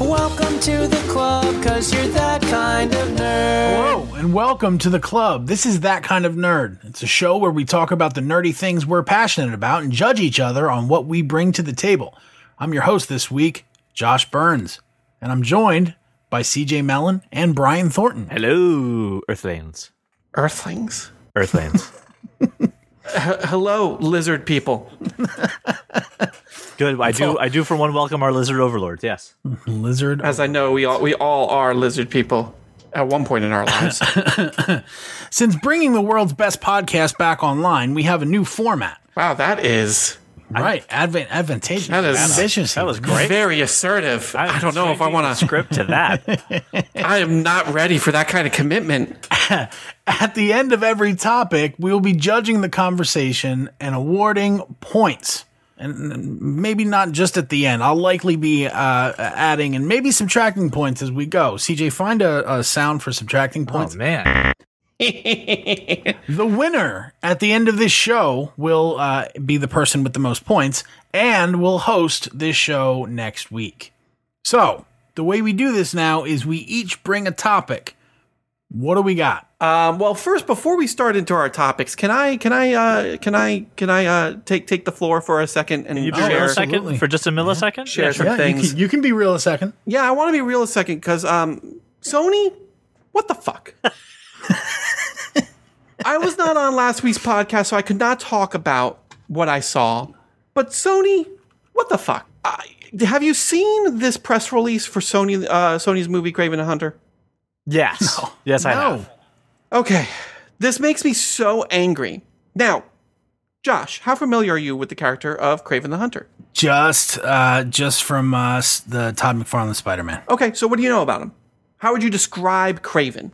Welcome to the club, 'cause you're that kind of nerd. Hello, and welcome to the club. This is That Kind of Nerd. It's a show where we talk about the nerdy things we're passionate about and judge each other on what we bring to the table. I'm your host this week, Josh Burns, and I'm joined by CJ Mellon and Brian Thornton. Hello, Earthlings. Earthlings? Earthlings. Hello, lizard people. Good. I do for one welcome our lizard overlords. Yes. Lizard. As I know, we all are lizard people at one point in our lives. Since bringing the world's best podcast back online, we have a new format. Wow, that is Right. Advantageous. That is ambitious. That was great. very assertive. I don't know if I want to script to that. I am not ready for that kind of commitment. At the end of every topic, we will be judging the conversation and awarding points. And maybe not just at the end. I'll likely be adding and maybe subtracting points as we go. CJ, find a sound for subtracting points. Oh, man. The winner at the end of this show will be the person with the most points and will host this show next week. So, the way we do this now is we each bring a topic. What do we got? Well, first, before we start into our topics, can I take the floor for a second and Can you be share? real a absolutely. second for just a millisecond? Share some Yeah, things. you can be real a second. Yeah, I want to be real a second because Sony, what the fuck? I was not on last week's podcast, so I could not talk about what I saw. But Sony, what the fuck? Have you seen this press release for Sony's movie Kraven the Hunter? Yes. No. Yes, I No. have. Okay, this makes me so angry. Now, Josh, how familiar are you with the character of Kraven the Hunter? Just from the Todd McFarlane Spider-Man. Okay, so what do you know about him? How would you describe Kraven?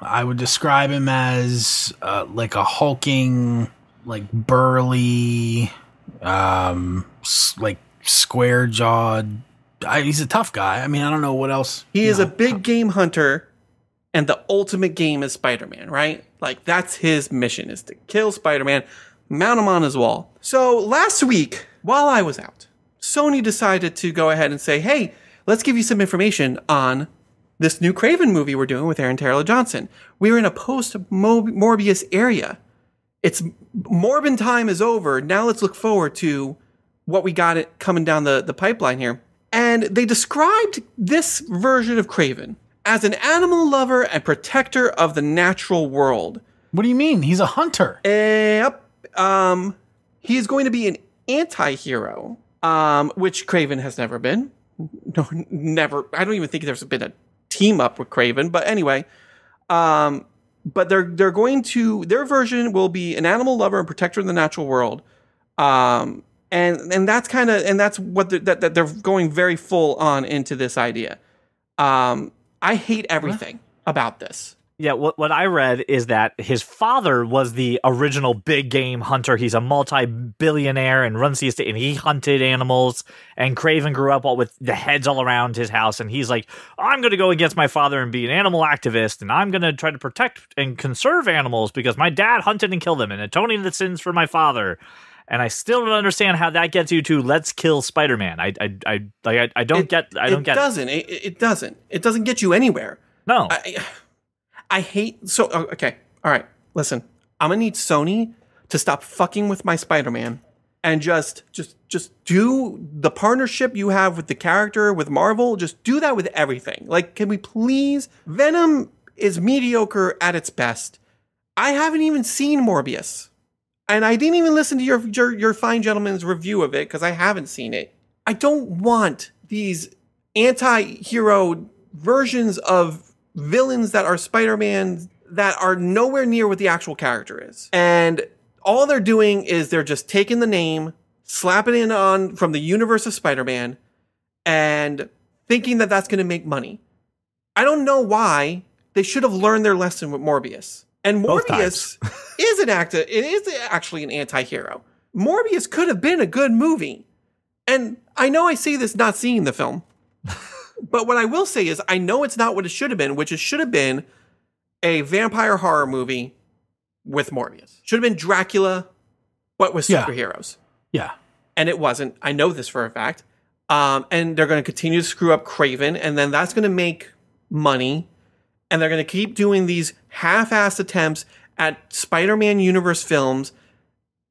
I would describe him as like a hulking, like burly, like square-jawed. He's a tough guy. I mean, I don't know what else. He is a big game hunter, and the ultimate game is Spider-Man, right? Like, that's his mission, is to kill Spider-Man, mount him on his wall. So last week, while I was out, Sony decided to go ahead and say, hey, let's give you some information on this new Kraven movie we're doing with Aaron Taylor Johnson. We're in a post-Morbius area. It's Morbin time is over. Now let's look forward to what we got it coming down the pipeline here. And they described this version of Kraven as an animal lover and protector of the natural world. What do you mean? He's a hunter. Yep. He is going to be an anti-hero, which Kraven has never been. No, never. I don't even think there's been a team up with Kraven. But anyway, but they're going to, their version will be an animal lover and protector of the natural world. And that's kind of, and that's what that they're going very full on into this idea. I hate everything about this. Yeah, what I read is that his father was the original big game hunter. He's a multi-billionaire and runs the estate, and he hunted animals. And Kraven grew up all with the heads all around his house, and he's like, I'm going to go against my father and be an animal activist, and I'm going to try to protect and conserve animals because my dad hunted and killed them, and atoning the sins for my father. And I still don't understand how that gets you to let's kill Spider-Man. I don't get it. It doesn't get you anywhere. No. I hate okay. All right. Listen. I'm going to need Sony to stop fucking with my Spider-Man and just do the partnership you have with the character with Marvel. Just do that with everything. Like, can we please? Venom is mediocre at its best. I haven't even seen Morbius. And I didn't even listen to your fine gentleman's review of it because I haven't seen it. I don't want these anti-hero versions of villains that are Spider-Man that are nowhere near what the actual character is. And all they're doing is they're just taking the name, slapping it on from the universe of Spider-Man, and thinking that that's going to make money. I don't know why. They should have learned their lesson with Morbius. And Morbius is actually an anti-hero. Morbius could have been a good movie. And I know I say this not seeing the film. But what I will say is I know it's not what it should have been, which it should have been a vampire horror movie with Morbius. Should have been Dracula, but with superheroes. Yeah. And it wasn't. I know this for a fact. And they're going to continue to screw up Craven, and then that's going to make money. And they're going to keep doing these half-assed attempts at Spider-Man universe films,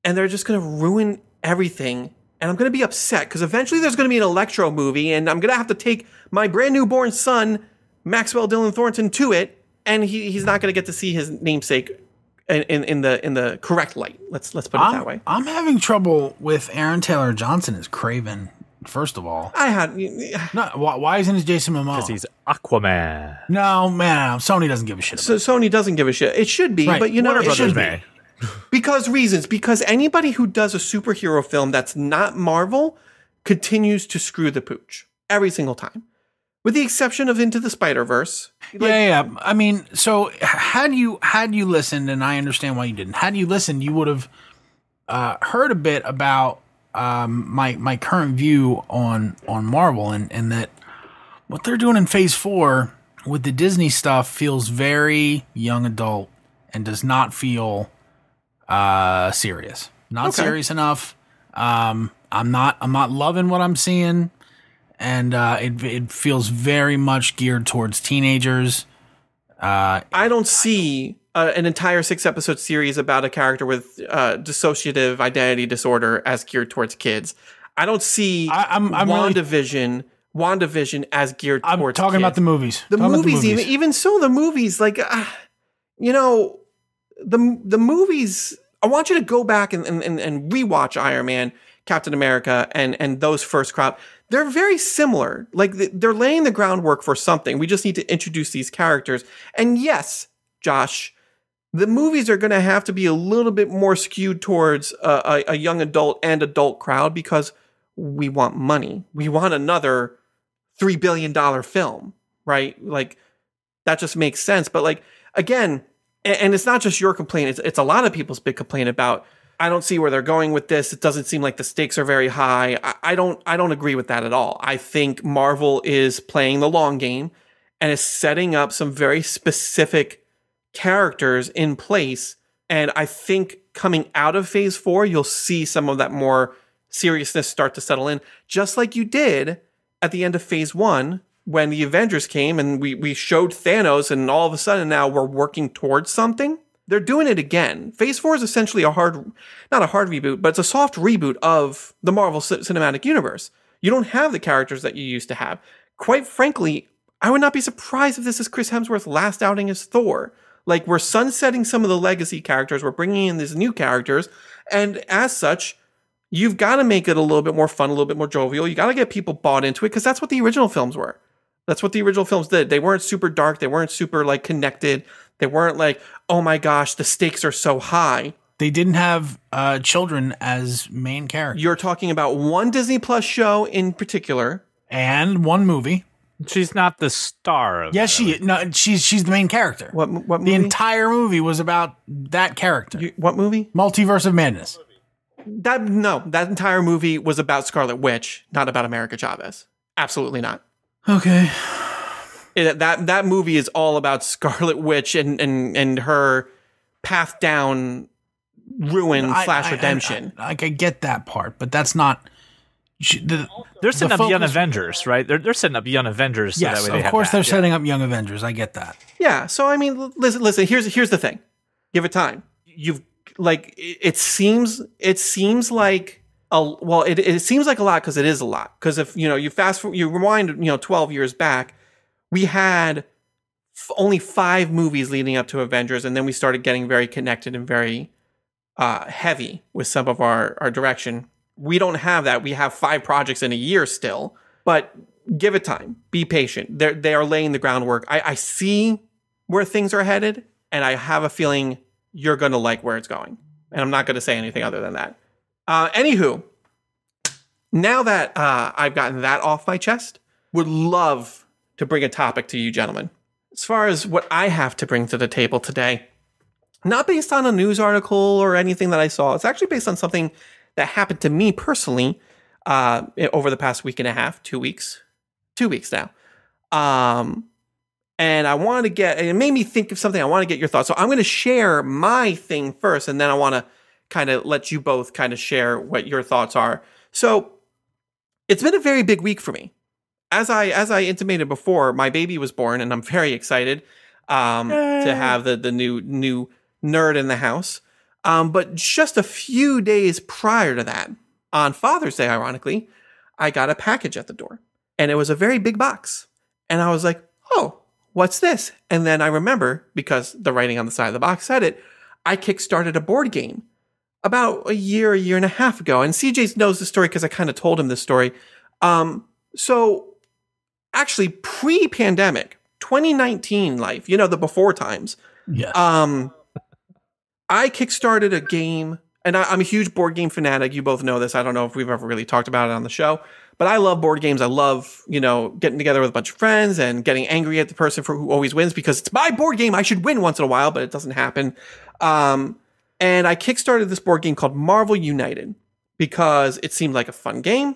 and they're just going to ruin everything. And I'm going to be upset because eventually there's going to be an Electro movie, and I'm going to have to take my brand newborn son, Maxwell Dillon Thornton, to it, and he's not going to get to see his namesake in the correct light. Let's put it that way. I'm having trouble with Aaron Taylor Johnson as Craven. First of all, why isn't it Jason Momoa? Because he's Aquaman. No, man, Sony doesn't give a shit. So Sony doesn't give a shit. It should be, right. But it should be. Because anybody who does a superhero film that's not Marvel continues to screw the pooch every single time, with the exception of Into the Spider-Verse. Yeah. I mean, so had you listened, and I understand why you didn't. Had you listened, you would have heard a bit about my current view on Marvel, and that what they're doing in Phase 4 with the Disney stuff feels very young adult and does not feel serious. Not serious enough. I'm not loving what I'm seeing, and it feels very much geared towards teenagers. I don't see an entire 6-episode series about a character with dissociative identity disorder as geared towards kids. I don't see WandaVision as geared towards kids. I'm talking about the movies. The movies. Even so, the movies, like, the movies, I want you to go back and rewatch Iron Man, Captain America, and those first crop. They're very similar. Like, they're laying the groundwork for something. We just need to introduce these characters. And yes, Josh, the movies are going to have to be a little bit more skewed towards a young adult and adult crowd because we want money. We want another $3 billion film, right? Like, that just makes sense. But, like, again, and it's not just your complaint. It's a lot of people's big complaint about, I don't see where they're going with this. It doesn't seem like the stakes are very high. I don't agree with that at all. I think Marvel is playing the long game and is setting up some very specific characters in place. And I think coming out of Phase 4, you'll see some of that more seriousness start to settle in, just like you did at the end of Phase 1 when the Avengers came and we showed Thanos, and all of a sudden now we're working towards something. They're doing it again. Phase 4 is essentially not a hard reboot, but it's a soft reboot of the Marvel Cinematic Universe. You don't have the characters that you used to have. Quite frankly, I would not be surprised if this is Chris Hemsworth's last outing as Thor. Like, we're sunsetting some of the legacy characters, we're bringing in these new characters, and as such, you've got to make it a little bit more fun, a little bit more jovial. You got to get people bought into it, because that's what the original films were. That's what the original films did. They weren't super dark. They weren't super, like, connected. They weren't like, oh my gosh, the stakes are so high. They didn't have children as main characters. You're talking about one Disney Plus show in particular. And one movie. She's not the star of Yes, she's the main character. What movie? The entire movie was about that character. What movie? Multiverse of Madness. That entire movie was about Scarlet Witch, not about America Chavez. Absolutely not. Okay. That movie is all about Scarlet Witch and her path down ruin / redemption. I get that part, but that's not. They're setting up Young Avengers, right? They're setting up Young Avengers. So yes, that way of course they're setting up Young Avengers. I get that. Yeah. So I mean, listen. Here's the thing. Give it time. It seems like. It seems like a lot because it is a lot. Because if you rewind 12 years back, we had only 5 movies leading up to Avengers, and then we started getting very connected and very heavy with some of our direction. We don't have that. We have 5 projects in a year still, but give it time. Be patient. They are laying the groundwork. I see where things are headed, and I have a feeling you're going to like where it's going. And I'm not going to say anything other than that. Anywho, now that I've gotten that off my chest, would love to bring a topic to you gentlemen. As far as what I have to bring to the table today, not based on a news article or anything that I saw. It's actually based on something that happened to me personally over the past week and a half, 2 weeks now. And I wanted to it made me think of something. I want to get your thoughts. So I'm going to share my thing first, and then I want to kind of let you both kind of share what your thoughts are. So it's been a very big week for me. As I intimated before, my baby was born, and I'm very excited to have the new nerd in the house. But just a few days prior to that, on Father's Day, ironically, I got a package at the door, and it was a very big box. And I was like, oh, what's this? And then I remember, because the writing on the side of the box said it, I kickstarted a board game about a year and a half ago. And CJ knows the story because I kind of told him this story. So actually pre-pandemic, 2019 life, the before times. Yeah. I kickstarted a game, and I'm a huge board game fanatic. You both know this. I don't know if we've ever really talked about it on the show, but I love board games. I love, getting together with a bunch of friends and getting angry at the person who always wins because it's my board game. I should win once in a while, but it doesn't happen. And I kickstarted this board game called Marvel United because it seemed like a fun game.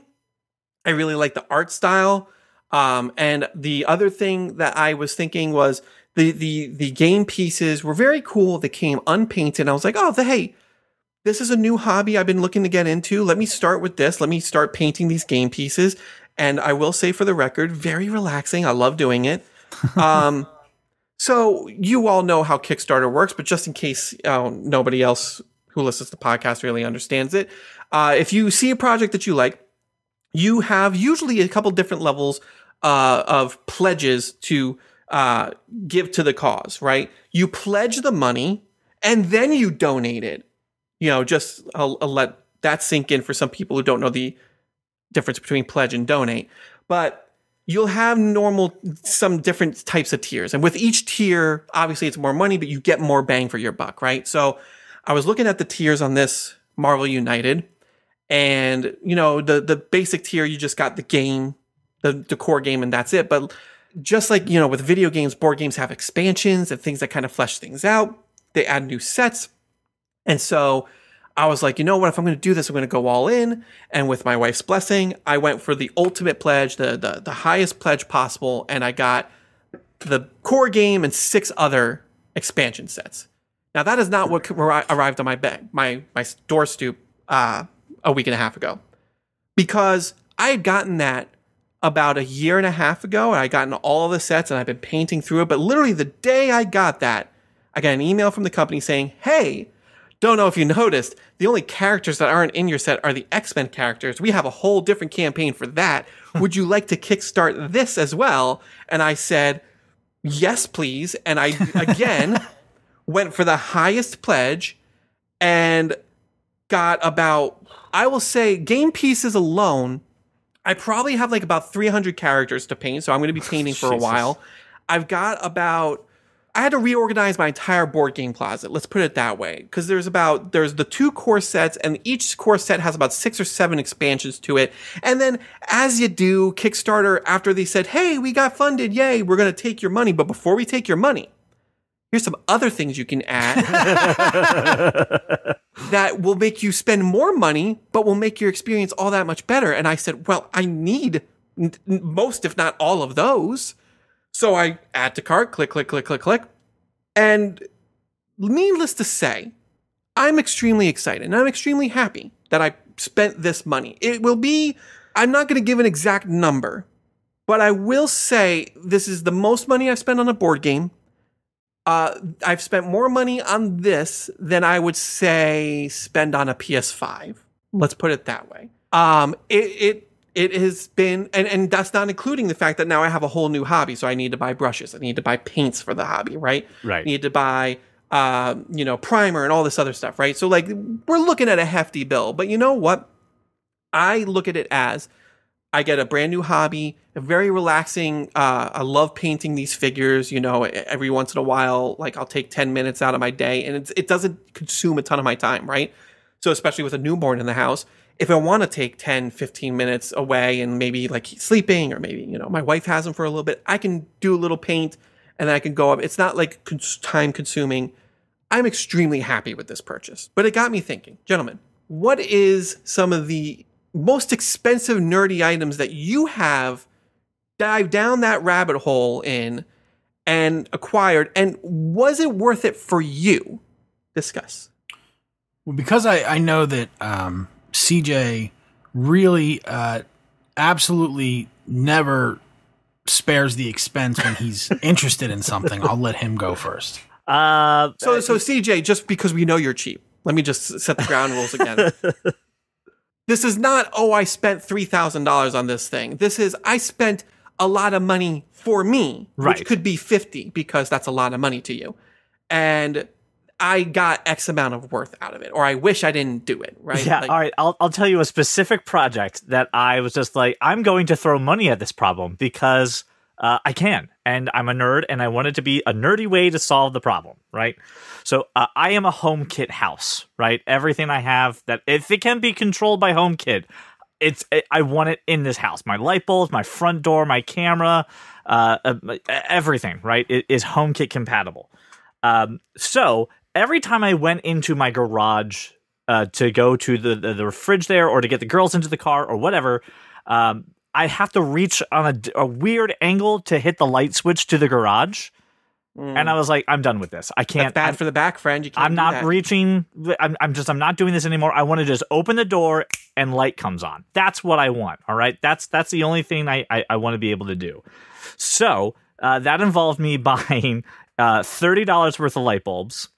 I really like the art style. And the other thing that I was thinking was the game pieces were very cool. They came unpainted. I was like, oh, hey, this is a new hobby I've been looking to get into. Let me start with this. Let me start painting these game pieces. And I will say for the record, very relaxing. I love doing it. So you all know how Kickstarter works, but just in case nobody else who listens to the podcast really understands it, if you see a project that you like, you have usually a couple different levels of pledges to give to the cause, right? You pledge the money and then you donate it. I'll let that sink in for some people who don't know the difference between pledge and donate. But you'll have some different types of tiers. And with each tier, obviously it's more money, but you get more bang for your buck, right? So I was looking at the tiers on this Marvel United, and, the basic tier, you just got the game, the core game, and that's it. But just like, with video games, board games have expansions and things that kind of flesh things out. They add new sets. And so I was like, you know what, if I'm going to do this, I'm going to go all in. And with my wife's blessing, I went for the ultimate pledge, the highest pledge possible. And I got the core game and 6 other expansion sets. Now, that is not what arrived on my door stoop a week and a half ago, because I had gotten that about a year and a half ago, and I gotten all of the sets, and I've been painting through it. But literally the day I got that, I got an email from the company saying, hey, don't know if you noticed, the only characters that aren't in your set are the X-Men characters. We have a whole different campaign for that. Would you like to kickstart this as well? And I said, yes, please. And I, again, went for the highest pledge and got about, I will say, game pieces alone, I probably have like about 300 characters to paint. So I'm going to be painting for a while. I've got I had to reorganize my entire board game closet. Let's put it that way. Because there's the 2 core sets, and each core set has about 6 or 7 expansions to it. And then as you do, Kickstarter, after they said, hey, we got funded, yay, we're going to take your money. But before we take your money, here's some other things you can add that will make you spend more money, but will make your experience all that much better. And I said, well, I need most, if not all of those. So I add to cart, click. And needless to say, I'm extremely excited and I'm extremely happy that I spent this money. I'm not going to give an exact number, but I will say this is the most money I've spent on a board game. I've spent more money on this than I would say spend on a PS5. Let's put it that way. It has been, and that's not including the fact that now I have a whole new hobby. So I need to buy brushes. I need to buy paints for the hobby, right? Right. I need to buy, primer and all this other stuff, right? So like we're looking at a hefty bill, but you know what? I look at it as I get a brand new hobby, a very relaxing. I love painting these figures, every once in a while, like I'll take 10 minutes out of my day, and it doesn't consume a ton of my time, right? So especially with a newborn in the house, if I want to take 10, 15 minutes away and maybe like he's sleeping, or maybe, my wife has him for a little bit, I can do a little paint and then I can go up. It's not like time consuming. I'm extremely happy with this purchase, but it got me thinking, gentlemen, what is some of the most expensive nerdy items that you have dived down that rabbit hole in and acquired, and was it worth it for you? Discuss. Well, because I know that CJ really absolutely never spares the expense when he's interested in something. I'll let him go first. So CJ, just because we know you're cheap, let me just set the ground rules again. This is not, I spent $3,000 on this thing. This is, I spent a lot of money for me, which could be 50 because that's a lot of money to you. And I got X amount of worth out of it, or I wish I didn't do it, right? Yeah, all right. I'll tell you a specific project that I was just like, I'm going to throw money at this problem because I can, and I'm a nerd, and I want it to be a nerdy way to solve the problem, right? So I am a HomeKit house, right? Everything I have that, if it can be controlled by HomeKit, I want it in this house. My light bulbs, my front door, my camera, everything, right, is HomeKit compatible. So every time I went into my garage to go to the fridge there, or to get the girls into the car or whatever, I have to reach on a weird angle to hit the light switch to the garage. And I was like, I'm done with this. I can't. That's bad for the back, friend. You can't. I'm not reaching. I'm not doing this anymore. I want to just open the door and light comes on. That's what I want. All right. That's the only thing I want to be able to do. So that involved me buying $30 worth of light bulbs,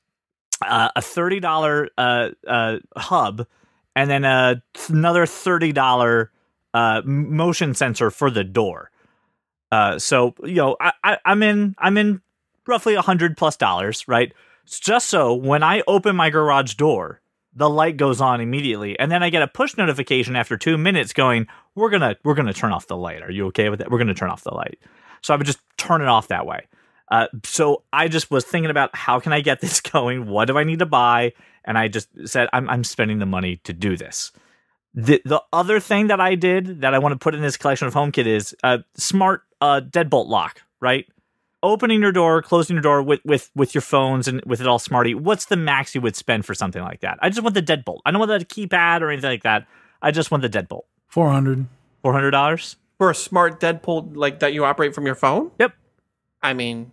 a $30 hub, and then another $30 motion sensor for the door. So I'm in roughly $100+ right? Just so when I open my garage door, the light goes on immediately, and then I get a push notification after 2 minutes going, we're gonna turn off the light. Are you okay with that? We're gonna turn off the light. So I would just turn it off that way. So I just was thinking about, how can I get this going? What do I need to buy? And I just said, I'm spending the money to do this. The other thing that I did that I want to put in this collection of HomeKit is a smart deadbolt lock, right? Opening your door, closing your door with your phones and with it all smarty. What's the max you would spend for something like that? I just want the deadbolt. I don't want the keypad or anything like that. I just want the deadbolt. $400 for a smart deadbolt like that you operate from your phone. Yep. I mean,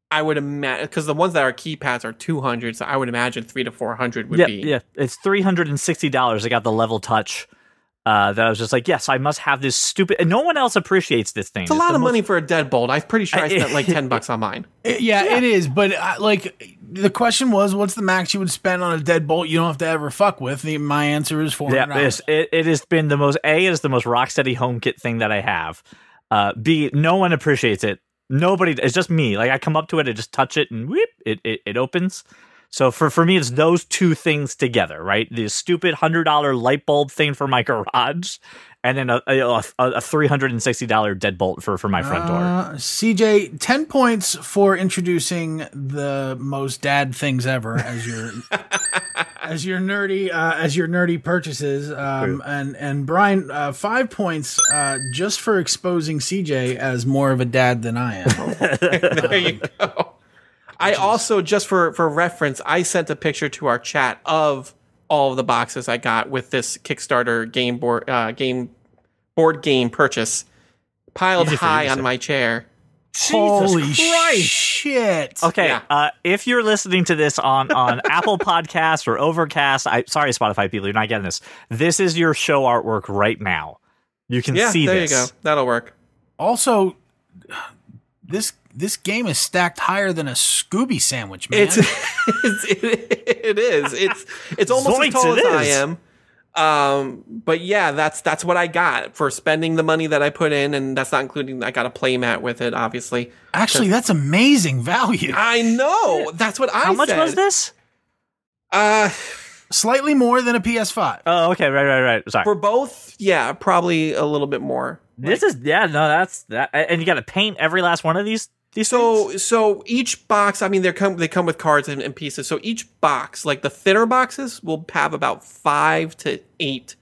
I would imagine, because the ones that are keypads are $200, so I would imagine $300 to $400 would be. Yeah, it's $360. I got the level touch. That I was just like, yes, I must have this stupid. And no one else appreciates this thing. It's a lot of money for a deadbolt. I'm pretty sure I spent like $10 on mine. Yeah, it is. But the question was, what's the max you would spend on a deadbolt you don't have to ever fuck with? My answer is $400. Yeah, it has been the most. It is the most Rocksteady HomeKit thing that I have. B, no one appreciates it. Nobody. It's just me. Like, I come up to it, I just touch it, and whoop, it opens. So for me, it's those two things together, right? The stupid $100 light bulb thing for my garage, and then a $360 deadbolt for my front door. CJ, 10 points for introducing the most dad things ever as your as your nerdy purchases. And Brian, 5 points just for exposing CJ as more of a dad than I am. There you go. I also, just for reference, I sent a picture to our chat of all of the boxes I got with this Kickstarter board game purchase piled high on my chair. Holy shit! Okay, yeah. If you're listening to this on Apple Podcasts or Overcast, sorry, Spotify people, you're not getting this. This is your show artwork right now. You can see there this. You go. That'll work. Also, this game is stacked higher than a Scooby sandwich, man. It is. It's almost as tall as I am. But yeah, that's what I got for spending the money that I put in, and that's not including, I got a playmat with it, obviously. Actually, that's amazing value. I know. That's what I said. How much was this? Slightly more than a PS5. Oh, okay, right. Sorry. For both, yeah, probably a little bit more. That's that, and you got to paint every last one of these. So each box, I mean, they come with cards and pieces. So each box, like the thinner boxes, will have about 5 to 8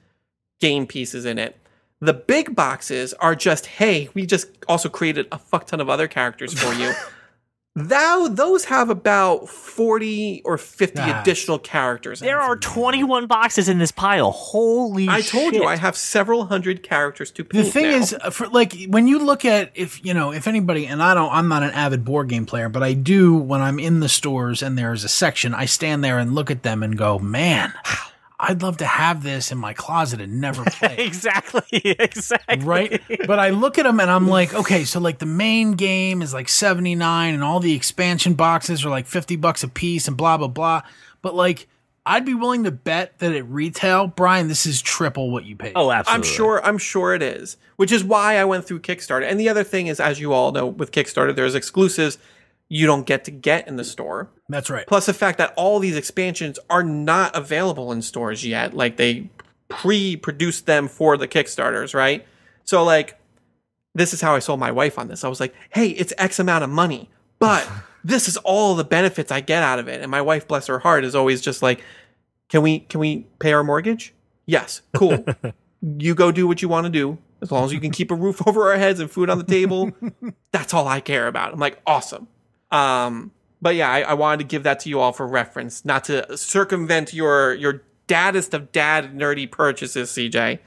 game pieces in it. The big boxes are just, hey, we just also created a fuck ton of other characters for you. Those have about 40 or 50 additional characters. There are 21 boxes in this pile. Holy shit. I told you, I have several hundred characters to paint. The thing is, when you look at, if anybody, and I'm not an avid board game player, but I do when I'm in the stores and there's a section, I stand there and look at them and go, man, I'd love to have this in my closet and never play it. Exactly. Right? But I look at them and I'm like, okay, so like the main game is like $79 and all the expansion boxes are like $50 a piece and blah, blah, blah. But like, I'd be willing to bet that at retail, Brian, this is triple what you paid. Oh, absolutely. I'm sure it is, which is why I went through Kickstarter. And the other thing is, as you all know, with Kickstarter, there's exclusives you don't get in the store. That's right. Plus the fact that all these expansions are not available in stores yet. Like they pre-produced them for the Kickstarters, right? So like, this is how I sold my wife on this. I was like, hey, it's X amount of money, but this is all the benefits I get out of it. And my wife, bless her heart, is always just like, can we pay our mortgage? Yes. Cool. You go do what you want to do. As long as you can keep a roof over our heads and food on the table. That's all I care about. I'm like, awesome. But yeah, I wanted to give that to you all for reference, not to circumvent your daddest of dad nerdy purchases, CJ.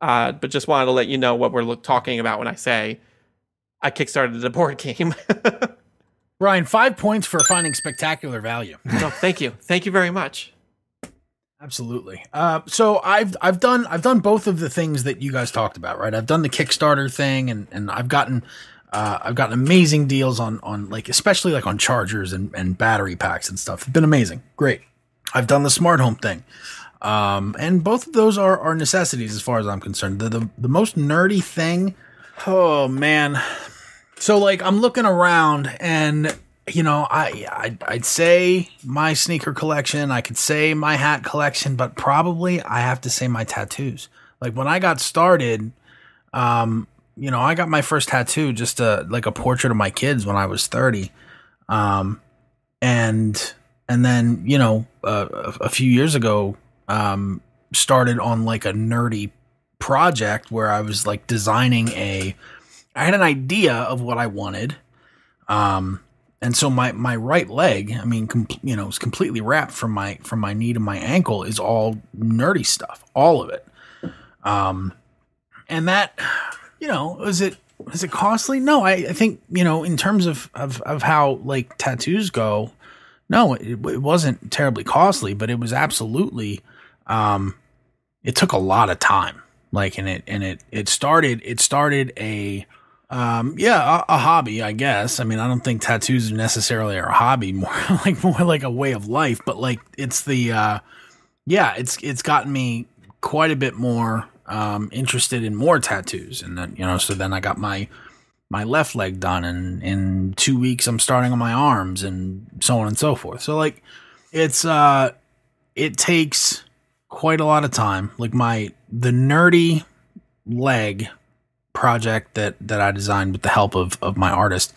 But just wanted to let you know what we're talking about when I say I kickstarted the board game. Brian, 5 points for finding spectacular value. No, thank you. Thank you very much. Absolutely. So I've done both of the things that you guys talked about, right? I've done the Kickstarter thing and I've gotten amazing deals on like, especially like on chargers and battery packs and stuff. It's been amazing. Great. I've done the smart home thing. And both of those are necessities as far as I'm concerned. The most nerdy thing. Oh man. So like I'm looking around and you know, I'd say my sneaker collection, I could say my hat collection, but probably I have to say my tattoos. Like when I got started, you know, I got my first tattoo, just like a portrait of my kids when I was 30. And then, you know, a few years ago, started on like a nerdy project where I was like designing I had an idea of what I wanted. And so my right leg, I mean, you know, is completely wrapped from my knee to my ankle is all nerdy stuff, all of it. And that, you know, is it costly? No, I think, you know, in terms of how like tattoos go, no, it wasn't terribly costly, but it was absolutely, it took a lot of time. Like, and it started a hobby, I guess. I mean, I don't think tattoos are necessarily a hobby, more like a way of life, but like it's it's gotten me quite a bit more interested in more tattoos. And then, you know, so then I got my left leg done, and in 2 weeks I'm starting on my arms and so on and so forth. So like it takes quite a lot of time. Like the nerdy leg project that I designed with the help of my artist,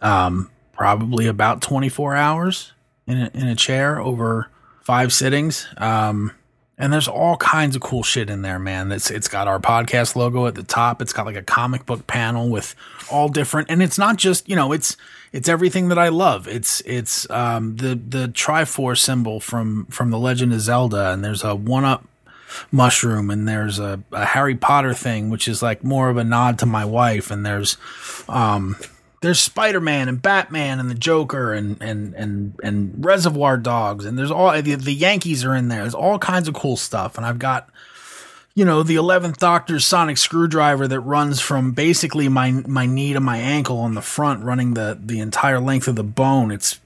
probably about 24 hours in a chair over 5 sittings. And there's all kinds of cool shit in there, man. It's got our podcast logo at the top. It's got like a comic book panel with all different, and it's not just, you know, it's everything that I love. It's the Triforce symbol from The Legend of Zelda, and there's a 1-up mushroom, and there's a Harry Potter thing, which is like more of a nod to my wife, and there's Spider-Man and Batman and the Joker and Reservoir Dogs, and there's all the Yankees are in there. There's all kinds of cool stuff, and I've got, you know, the 11th Doctor's sonic screwdriver that runs from basically my knee to my ankle on the front, running the entire length of the bone. It's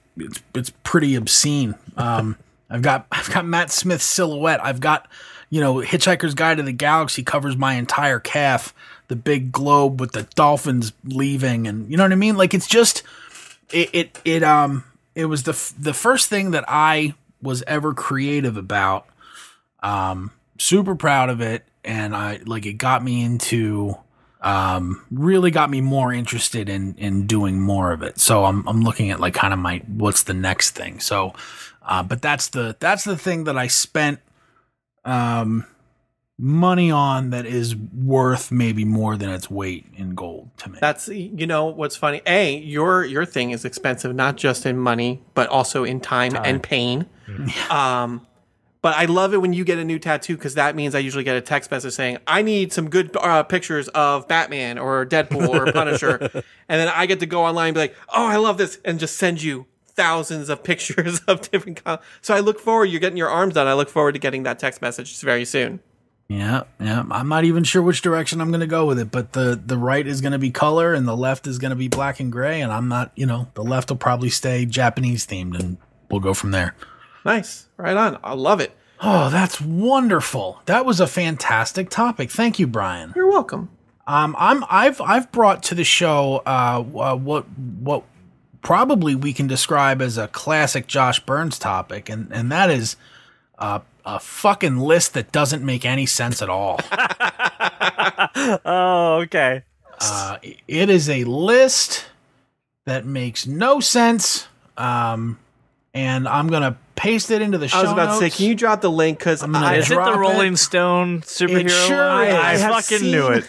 pretty obscene. I've got Matt Smith's silhouette. I've got, you know, Hitchhiker's Guide to the Galaxy covers my entire calf, the big globe with the dolphins leaving, and you know what I mean? Like, it's just, it was the first thing that I was ever creative about. Super proud of it. And it got me into, really got me more interested in doing more of it. So I'm looking at like kind of what's the next thing. So, but that's the thing that I spent, money on that is worth maybe more than its weight in gold to me. That's, you know, what's funny. Your thing is expensive, not just in money, but also in time. And pain. Mm-hmm. But I love it when you get a new tattoo, because that means I usually get a text message saying, I need some good pictures of Batman or Deadpool or Punisher. And then I get to go online and be like, oh, I love this, and just send you thousands of pictures of different so I look forward, you're getting your arms done. I look forward to getting that text message very soon. Yeah. I'm not even sure which direction I'm going to go with it, but the right is going to be color and the left is going to be black and gray. And I'm not, the left will probably stay Japanese themed and we'll go from there. Nice. Right on. I love it. Oh, that's wonderful. That was a fantastic topic. Thank you, Brian. You're welcome. I've brought to the show, what probably we can describe as a classic Josh Burns topic. And that is, a fucking list that doesn't make any sense at all. Oh, okay. It is a list that makes no sense. And I'm going to paste it into the show notes. I was about to say, can you drop the link? Because is it the Rolling Stone superhero? It sure is. I fucking knew it.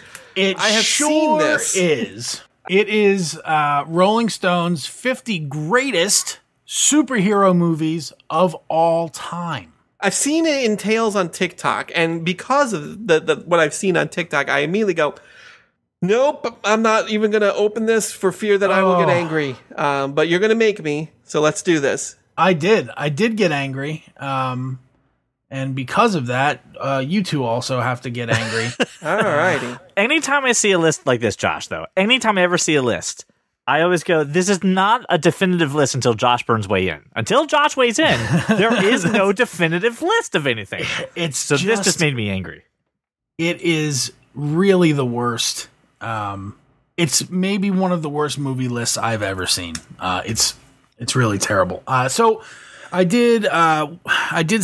I have seen this. It is Rolling Stone's 50 greatest superhero movies of all time. I've seen it in Tales on TikTok, and because of the what I've seen on TikTok, I immediately go, nope, I'm not even going to open this for fear that I will get angry. But you're going to make me, so let's do this. I did get angry. And because of that, you two also have to get angry. All righty. Anytime I see a list like this, Josh, though, anytime I ever see a list, I always go, this is not a definitive list until Josh Burns weigh in. Until Josh weighs in, there is no definitive list of anything. This just made me angry. It is really the worst. It's maybe one of the worst movie lists I've ever seen. It's really terrible. So I did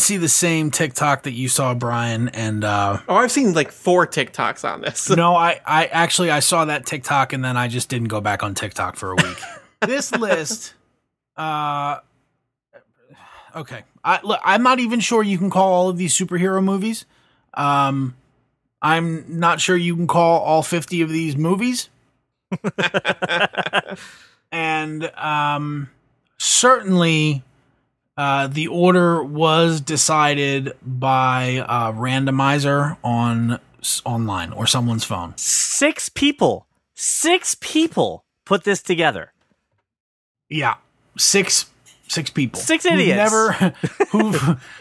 see the same TikTok that you saw, Brian, and I've seen like 4 TikToks on this. No, I saw that TikTok and then I just didn't go back on TikTok for a week. This list, okay. I'm not even sure you can call all of these superhero movies. I'm not sure you can call all 50 of these movies. And certainly the order was decided by a randomizer online or someone's phone. 6 people put this together. Yeah, six people. 6 idiots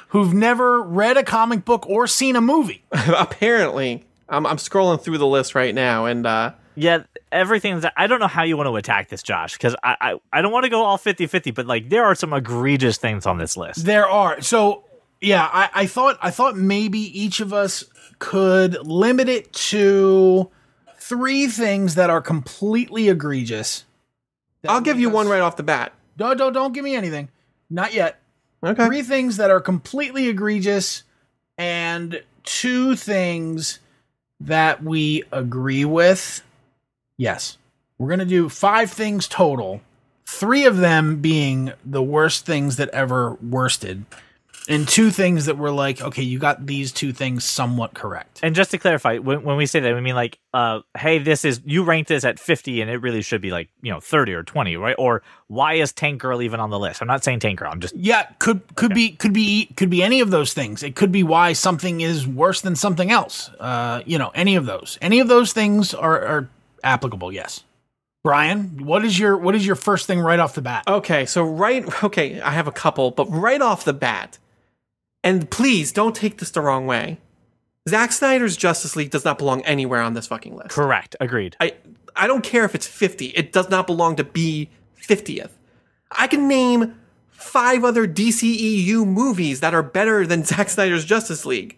who've never read a comic book or seen a movie. Apparently, I'm scrolling through the list right now, and yeah, everything that I don't know how you want to attack this, Josh, because I don't want to go all 50-50, but like there are some egregious things on this list. There are. So yeah, I thought maybe each of us could limit it to 3 things that are completely egregious. I'll give you one right off the bat. No, don't give me anything. Not yet. Okay. 3 things that are completely egregious and 2 things that we agree with. Yes. We're going to do 5 things total. 3 of them being the worst things that ever worsted. And 2 things that were like, okay, you got these 2 things somewhat correct. And just to clarify, when we say that, we mean like, hey, you ranked this at 50 and it really should be like, 30 or 20, right? Or why is Tank Girl even on the list? I'm not saying Tank Girl. I'm just could be any of those things. It could be why something is worse than something else. Any of those things are applicable. Yes. Brian, what is your first thing right off the bat? Okay, I have a couple, but right off the bat, and please don't take this the wrong way, Zack Snyder's Justice League does not belong anywhere on this fucking list. Correct. Agreed. I don't care if it's 50. It does not belong to be 50th. I can name 5 other DCEU movies that are better than Zack Snyder's Justice League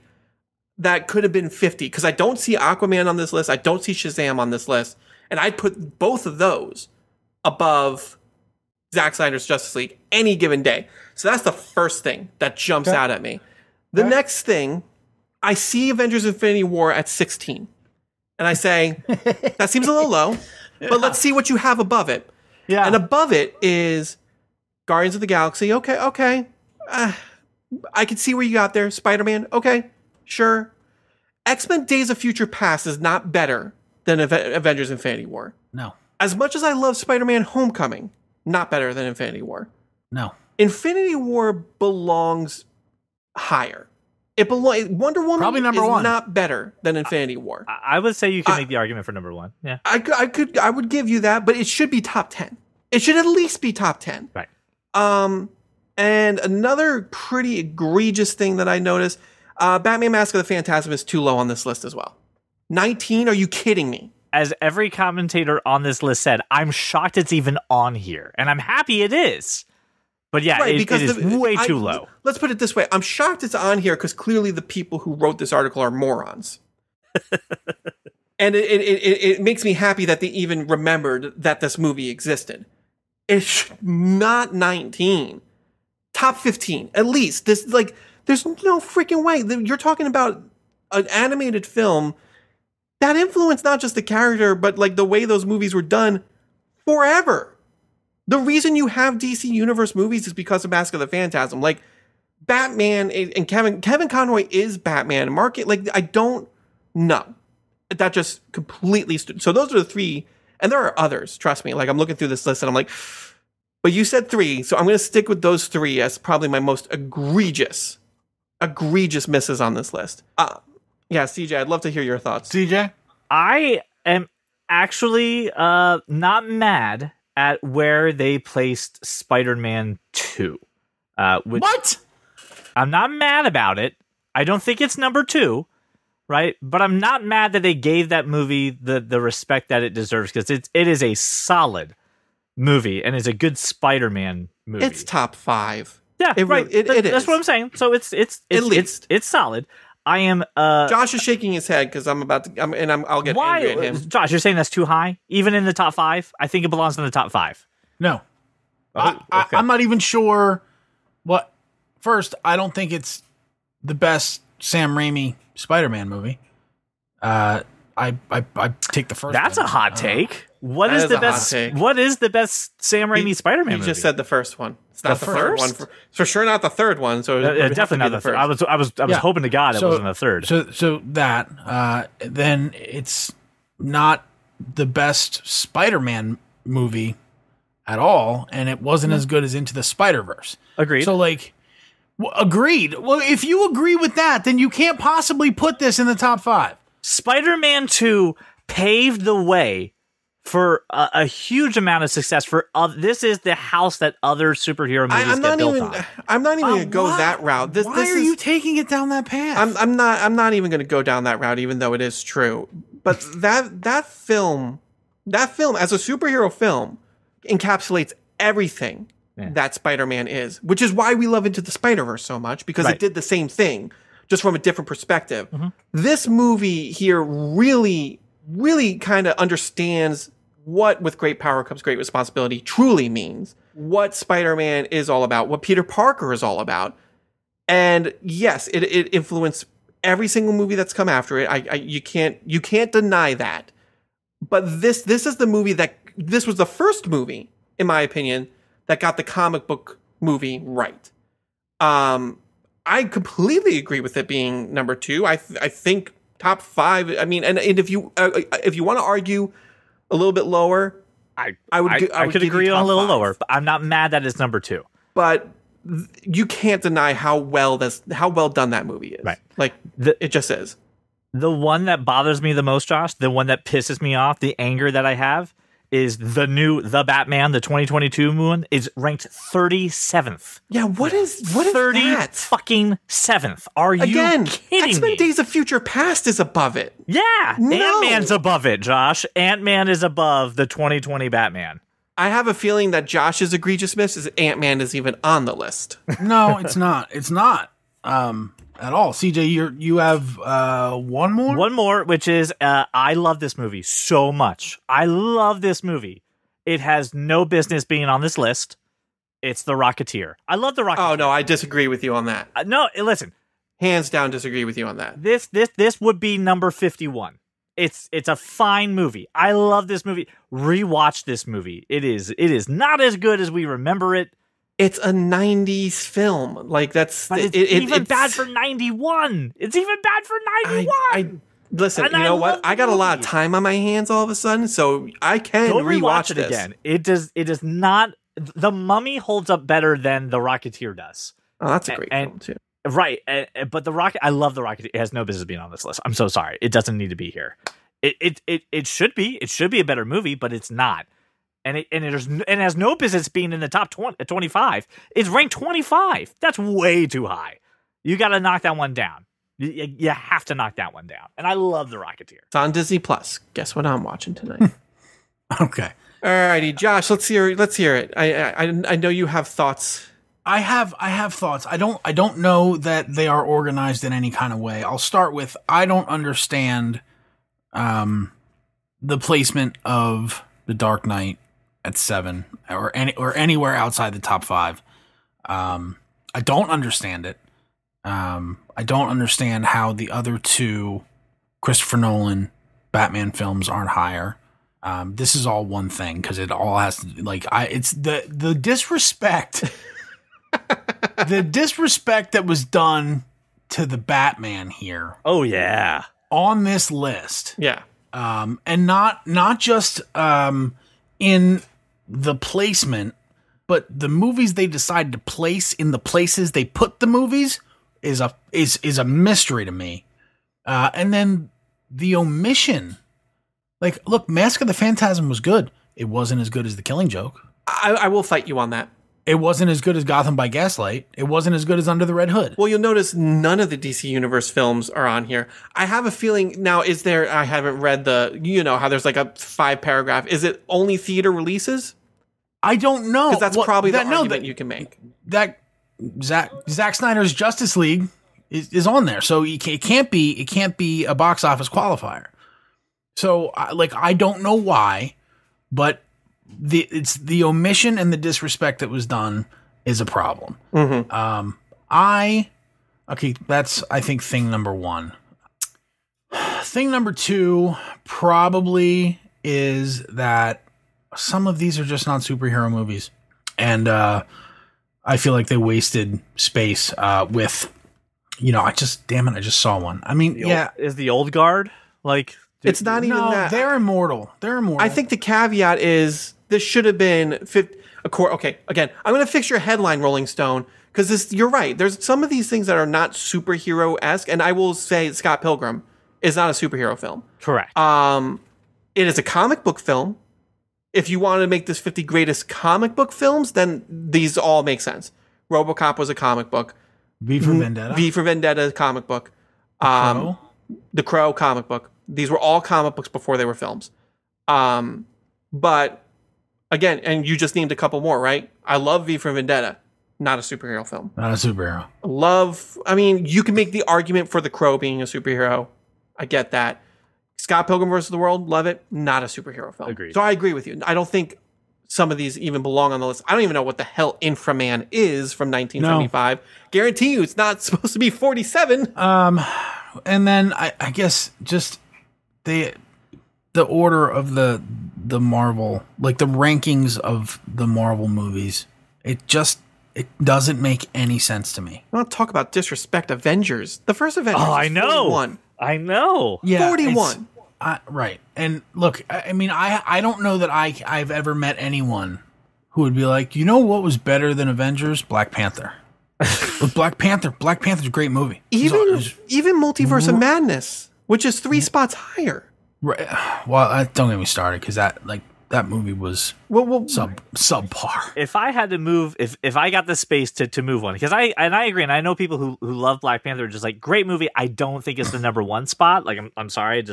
that could have been 50, because I don't see Aquaman on this list. I don't see Shazam on this list. And I'd put both of those above Zack Snyder's Justice League any given day. So that's the first thing that jumps out at me. The next thing, I see Avengers Infinity War at 16. And I say, that seems a little low, but let's see what you have above it. Yeah. And above it is Guardians of the Galaxy. Okay. I can see where you got there. Spider-Man. Okay, sure. X-Men Days of Future Past is not better than Avengers Infinity War. No. As much as I love Spider-Man Homecoming, not better than Infinity War. No. Infinity War belongs higher. Wonder Woman probably number is 1. Not better than Infinity War. I would say you can make the argument for number 1. Yeah. I would give you that, but it should be top 10. It should at least be top 10. Right. And another pretty egregious thing that I noticed, Batman Mask of the Phantasm is too low on this list as well. 19? Are you kidding me? As every commentator on this list said, I'm shocked it's even on here, and I'm happy it is. But yeah, Right, it is way too low. Let's put it this way. I'm shocked it's on here because clearly the people who wrote this article are morons. And it makes me happy that they even remembered that this movie existed. It's not 19. Top 15, at least. There's no freaking way. You're talking about an animated film that influenced not just the character, but like the way those movies were done forever. The reason you have DC Universe movies is because of Mask of the Phantasm. Like, Batman and Kevin Conroy is Batman. I don't know. That just completely so those are the three, and there are others, trust me. Like, I'm looking through this list and I'm like, but you said three, so I'm going to stick with those three as probably my most egregious misses on this list. Yeah, CJ, I'd love to hear your thoughts. CJ? I am actually not mad at where they placed Spider-Man 2. What? I'm not mad about it. I don't think it's number 2. Right, but I'm not mad that they gave that movie the respect that it deserves, because it is a solid movie and is a good Spider-Man movie. It's top 5. Yeah, right. It is. That's what I'm saying. So it's at least it's solid. I am. Josh is shaking his head because I'll get angry at him. Josh, you're saying that's too high, even in the top 5? I think it belongs in the top 5. No, Okay. I'm not even sure what. First, I don't think it's the best Sam Raimi Spider-Man movie. I take the first. That's one. a hot take. What is the best? What is the best Sam Raimi Spider-Man movie? You just said the first one. It's not the third one. For sure, not the third one. So definitely not the third. I was hoping to God it wasn't the third. So that then it's not the best Spider-Man movie at all, and it wasn't as good as Into the Spider-Verse. Agreed. So agreed. Well, if you agree with that, then you can't possibly put this in the top 5. Spider-Man 2 paved the way for a huge amount of success. This is the house that other superhero movies get built on. I'm not even going to go that route. Why are you taking it down that path? I'm not even going to go down that route, even though it is true. But that film as a superhero film encapsulates everything that Spider-Man is, which is why we love Into the Spider-Verse so much, because it did the same thing, just from a different perspective. Mm-hmm. This movie here really, really kind of understands what with great power comes great responsibility truly means, what Spider-Man is all about, what Peter Parker is all about. And yes, it influenced every single movie that's come after it. You can't deny that. But this is the movie this was the first movie, in my opinion, that got the comic book movie right. I completely agree with it being number 2. I think top 5. I mean, and if you want to argue a little bit lower, I could agree on a little lower, but I'm not mad that it's number 2. But you can't deny how well done that movie is. Right. It just is. The one that bothers me the most, Josh, the one that pisses me off, the anger that I have, is The Batman, the 2022 one, is ranked 37th. Yeah, what is that? Fucking 7th. Are you kidding X-Men me? Days of Future Past is above it. Yeah, no. Ant-Man's above it, Josh. Ant-Man is above the 2020 Batman. I have a feeling that Josh's egregious miss is Ant-Man is even on the list. No, it's not. It's not. At all. CJ, you have one more? One more, which is I love this movie so much. I love this movie. It has no business being on this list. It's The Rocketeer. I love The Rocketeer. Oh, no, I disagree with you on that. No, listen. Hands down disagree with you on that. This would be number 51. It's a fine movie. I love this movie. Rewatch this movie. It is not as good as we remember it. It's a 90s film. It's even bad for 91. It's even bad for 91. Listen, you know what? I got a lot of time on my hands all of a sudden, so I can rewatch it this again. It does not. The Mummy holds up better than The Rocketeer does. Oh, that's a great film too. Right, but I love The Rocketeer. It has no business being on this list. I'm so sorry. It doesn't need to be here. It should be. It should be a better movie, but it's not. and it has no business being in the top 25. It's ranked 25. That's way too high. You got to knock that one down. You have to knock that one down. And I love The Rocketeer. It's on Disney Plus. Guess what I'm watching tonight? Okay. Alrighty, Josh. Let's hear it. I know you have thoughts. I have thoughts. I don't know that they are organized in any kind of way. I'll start with I don't understand the placement of The Dark Knight at 7 or anywhere outside the top 5. I don't understand it. I don't understand how the other 2 Christopher Nolan Batman films aren't higher. This is all one thing because it all has to it's the disrespect. The disrespect that was done to the Batman here. Oh yeah. On this list. Yeah. And not just in the placement, but the movies they decide to place in the places they put the movies is a mystery to me. And then the omission. Like, look, Mask of the Phantasm was good. It wasn't as good as The Killing Joke. I will fight you on that. It wasn't as good as Gotham by Gaslight. It wasn't as good as Under the Red Hood. Well, you'll notice none of the DC Universe films are on here. I have a feeling now, I haven't read how there's like a 5-paragraph. Is it only theater releases? I don't know. Because that's probably the argument you can make. That Zack Snyder's Justice League is on there. So it can't be a box office qualifier. So I don't know why, but it's the omission and the disrespect that was done is a problem. Mm-hmm. That's I think thing number 1. Thing number 2 probably is that some of these are just not superhero movies, and I feel like they wasted space with. I just saw one. I mean, is the Old Guard like? It's not even that. They're immortal. I think the caveat is this should have been okay, again, I'm going to fix your headline, Rolling Stone, because you're right. There's some of these things that are not superhero-esque, and I will say Scott Pilgrim is not a superhero film. Correct. It is a comic book film. If you want to make this 50 greatest comic book films, then these all make sense. RoboCop was a comic book. V for Vendetta. V for Vendetta, comic book. The Crow, comic book. These were all comic books before they were films. But again, and you just named a couple more, right? I love V for Vendetta. Not a superhero film. Not a superhero. You can make the argument for The Crow being a superhero. I get that. Scott Pilgrim vs. the World, love it. Not a superhero film. Agreed. So I agree with you. I don't think some of these even belong on the list. I don't even know what the hell Inframan is from 1975. No. Guarantee you it's not supposed to be 47. And then I guess just the order of the Marvel, like the rankings of the Marvel movies, it doesn't make any sense to me. I want to talk about disrespect. Avengers. The first Avengers. Oh, I know. 41. I know. Yeah, 41. Right. And look, I mean, I don't know that I've ever met anyone who would be like, you know what was better than Avengers? Black Panther. Black Panther's a great movie. Even Multiverse of Madness, which is 3 spots higher. Right. Well, don't get me started because that movie was subpar. If I had to move, if I got the space to move one, because I agree, and I know people who love Black Panther are just like, great movie. I don't think it's the number 1 spot. Like I'm sorry,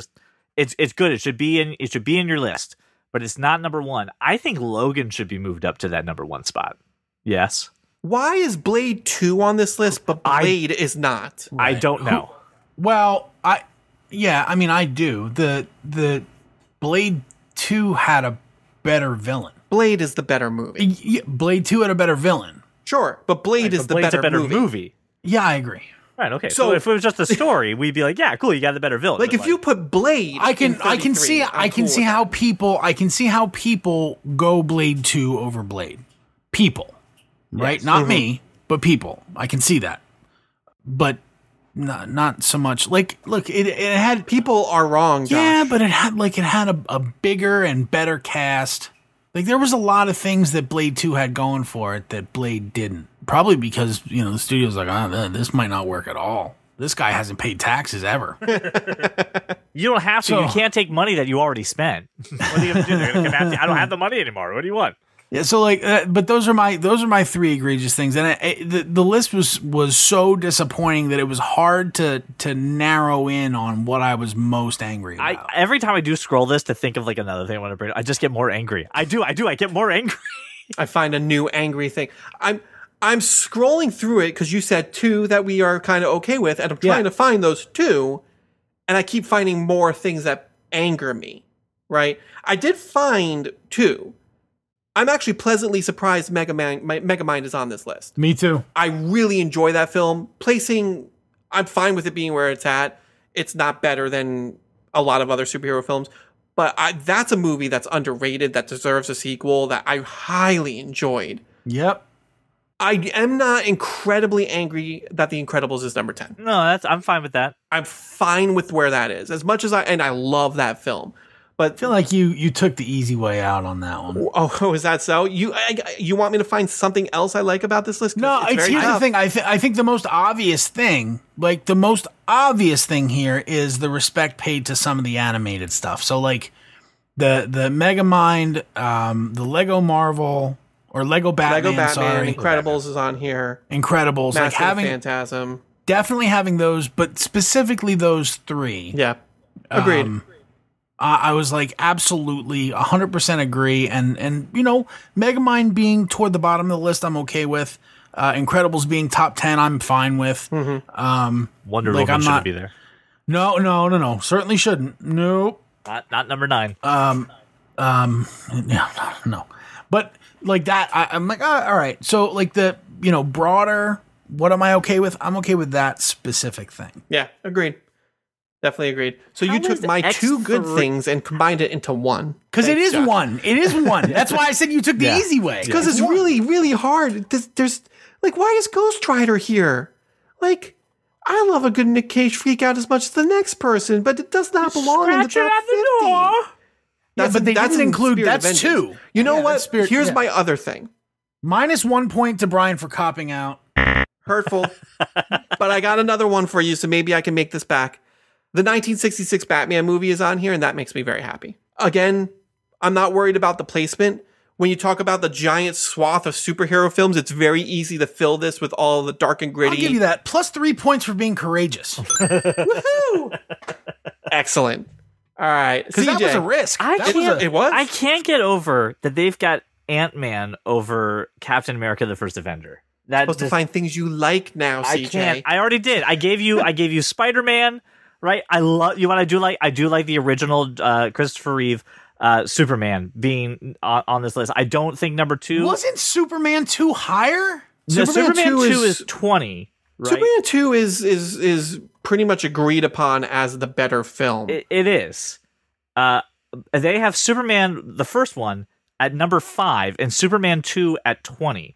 it's good. It should be in your list, but it's not number 1. I think Logan should be moved up to that number 1 spot. Yes. Why is Blade 2 on this list, but Blade is not? Right. I don't know. I do. The Blade 2 had a better villain. Blade is the better movie. Yeah, Blade 2 had a better villain. Sure, but Blade is the better movie. Yeah, I agree. Right, okay. So if it was just a story, we'd be like, yeah, cool, you got the better villain. Like if you put Blade I can see how people go Blade 2 over Blade. People. Right? Yes. Not me, but people. I can see that. But not so much. Like, look, it had people are wrong. Josh. Yeah, but it had a bigger and better cast. Like there was a lot of things that Blade 2 had going for it that Blade didn't. Probably because the studio's like, this might not work at all. this guy hasn't paid taxes ever. You don't have to. So- You can't take money that you already spent. What are you going to do? They're going to come after you. I don't have the money anymore. What do you want? Yeah, so like, but those are my three egregious things, and the list was so disappointing that it was hard to narrow in on what I was most angry about. Every time I do scroll this to think of like another thing I want to bring, I just get more angry. I get more angry. I find a new angry thing. I'm scrolling through it because you said 2 that we are kind of okay with, and I'm trying to find those 2, and I keep finding more things that anger me. Right? I did find 2. I'm actually pleasantly surprised Megamind is on this list. Me too. I really enjoy that film. I'm fine with it being where it's at. It's not better than a lot of other superhero films, but that's a movie that's underrated, that deserves a sequel, that I highly enjoyed. Yep. I am not incredibly angry that The Incredibles is number 10. No, I'm fine with that. I'm fine with where that is. As much as I love that film. But I feel like you took the easy way out on that one. Oh, is that so? You want me to find something else I like about this list? No, here's the thing. I think the most obvious thing, here is the respect paid to some of the animated stuff. So like the Megamind, the Lego Marvel or Lego Batman, sorry. Incredibles is on here. Incredibles, Massive like having Phantasm. Definitely having those, but specifically those 3. Yeah, agreed. I was like, absolutely 100% agree. And you know, Megamind being toward the bottom of the list, I'm okay with. Incredibles being top 10, I'm fine with. Mm-hmm. Wonder like, Woman shouldn't be there. No. Certainly shouldn't. Nope. Not number 9. Yeah, no. But like that, I'm like, all right. So like the, broader, what am I okay with? I'm okay with that specific thing. Yeah, agreed. Definitely agreed. So How you took is my 2 good X3 things and combined it into one. Because it is Josh. one. It is one. That's why I said you took the Yeah. easy way. Because it's one. really, really hard. There's like, why is Ghost Rider here? Like, I love a good Nick Cage freak out as much as the next person, but it does not belong in the Scratch it top at the 50. door. Yeah, but they didn't in include. Spirit of That's Vengeance. 2. You know Yeah, what? that's Spirit- Here's yeah. my other thing. Minus 1 point to Brian for copping out. Hurtful. But I got another one for you, so maybe I can make this back. The 1966 Batman movie is on here, and that makes me very happy. Again, I'm not worried about the placement. When you talk about the giant swath of superhero films, it's very easy to fill this with all the dark and gritty. I'll give you that. Plus 3 points for being courageous. Woohoo! Excellent. All right. Because that was a risk. It was? I can't get over that they've got Ant-Man over Captain America: The First Avenger. That's supposed to find things you like now, I CJ. can't. I already did. I gave you Spider-Man. Right, I love you. What I do like the original Christopher Reeve Superman being on this list. I don't think number 2 Wasn't Superman 2 higher? No, Superman 2 2 is 20. Right? Superman 2 is pretty much agreed upon as the better film. It is. They have Superman, the first one, at number 5, and Superman 2 at 20.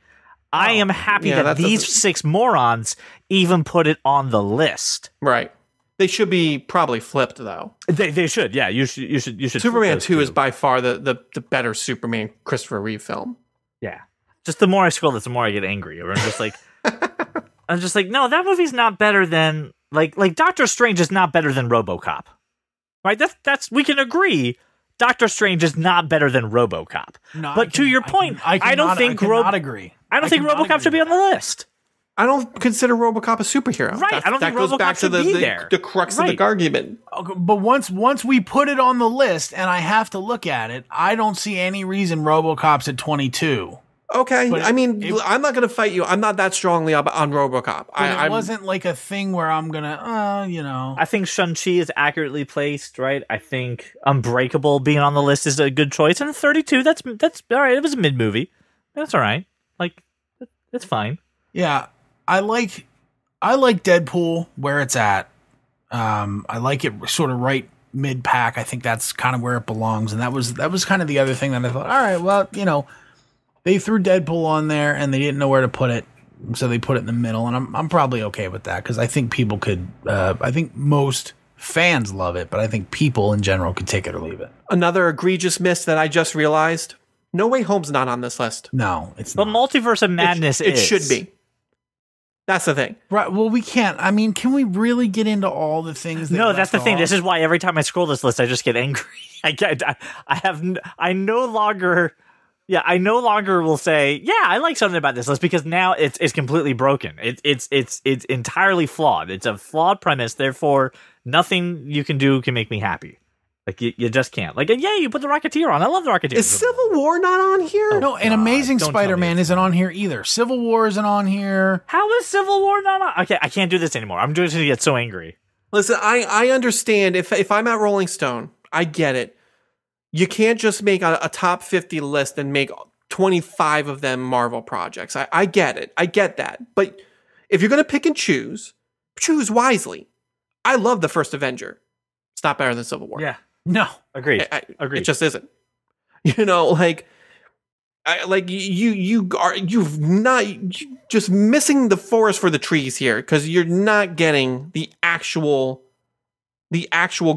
I am happy that these 6 morons even put it on the list. Right. They should be probably flipped though. They should. Yeah, you should. Superman 2 is by far the better Superman Christopher Reeve film. Yeah. Just the more I scroll this, the more I get angry. I'm just like, no, that movie's not better than like Doctor Strange is not better than RoboCop. Right? That's we can agree. Doctor Strange is not better than RoboCop. No, but to your point, I don't think agree. I don't think RoboCop should be on the list. I don't consider RoboCop a superhero. Right. I don't think that goes RoboCop back to should be the there. the crux Right. of the argument. Okay, but once we put it on the list and I have to look at it, I don't see any reason RoboCop's at 22. Okay. But I mean, I'm not going to fight you. I'm not that strongly on RoboCop. It wasn't like a thing where I'm gonna, I think Shang-Chi is accurately placed, right? I think Unbreakable being on the list is a good choice. And 32, that's all right. It was a mid-movie. That's all right. Like, it's fine. Yeah. I like Deadpool where it's at. I like it sort of right mid pack. I think that's kind of where it belongs. And that was kind of the other thing that I thought, all right, well, they threw Deadpool on there and they didn't know where to put it. So they put it in the middle. And I'm probably okay with that because I think people could, I think most fans love it, but I think people in general could take it or leave it. Another egregious miss that I just realized. No Way Home's not on this list. No, it's But not. Multiverse of Madness It is. should be. That's the thing. Right. Well, we can't. I mean, can we really get into all the things? No, that's the thing. This is why every time I scroll this list, I just get angry. I no longer will say, yeah, I like something about this list because now it's completely broken. It's entirely flawed. It's a flawed premise. Therefore, nothing you can do can make me happy. Like you just can't. Like, yeah, you put the Rocketeer on. I love the Rocketeer. Is Civil War not on here? No, and Amazing Spider-Man isn't on here either. Civil War isn't on here. How is Civil War not on? Okay, I can't do this anymore. I'm just going to get so angry. Listen, I understand. If I'm at Rolling Stone, I get it. You can't just make a top 50 list and make 25 of them Marvel projects. I get it. I get that. But if you're going to pick and choose wisely. I love the first Avenger. It's not better than Civil War. Yeah. No. Agreed. It just isn't. Like you're just missing the forest for the trees here because you're not getting the actual